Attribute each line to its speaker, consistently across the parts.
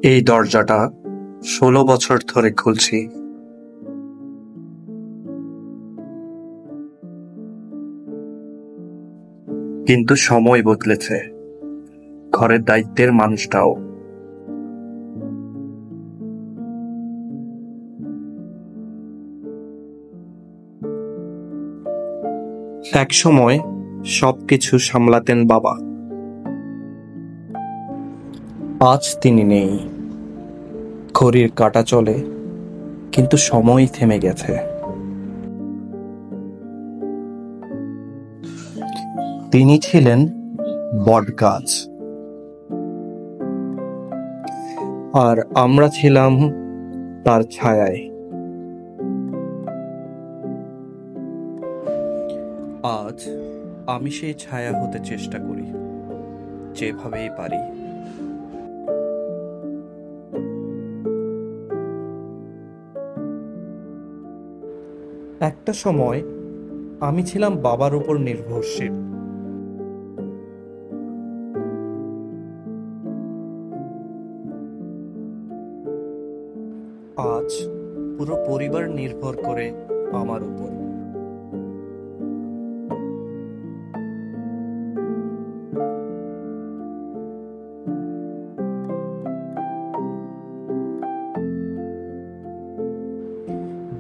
Speaker 1: এই দরজাটা ১৬ বছর ধরে খুলছি। কিন্তু সময় বদলেছে, ঘরের দায়িত্বের মানুষটাও। এক সময় সবকিছু সামলাতেন বাবা। আজ তিনি নেই। ঘড়ির কাঁটা চলে, কিন্তু সময় থেমে গেছে। তিনি ছিলেন বটগাছ, আর আমরা ছিলাম তার ছায়ায়। আজ আমি সেই ছায়া হতে চেষ্টা করি, যেভাবেই পারি। একটা সময় আমি ছিলাম বাবার উপর নির্ভরশীল। আজ পুরো পরিবার নির্ভর করে আমার উপর।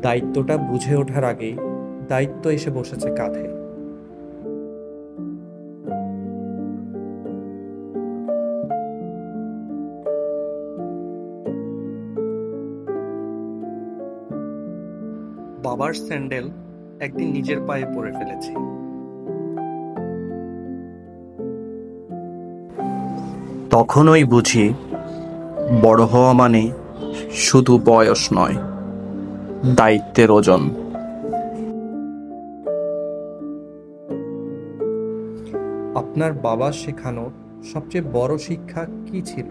Speaker 1: দায়িত্বটা বুঝে ওঠার আগেই দায়িত্ব এসে বসেছে কাঁধে। বাবার স্যান্ডেল একদিন নিজের পায়ে পরে ফেলেছি। তখনই বুঝি, বড় হওয়া মানে শুধু বয়স নয়, দায়িত্বের ওজন। আপনার বাবা শেখানোর সবচেয়ে বড় শিক্ষা কি ছিল?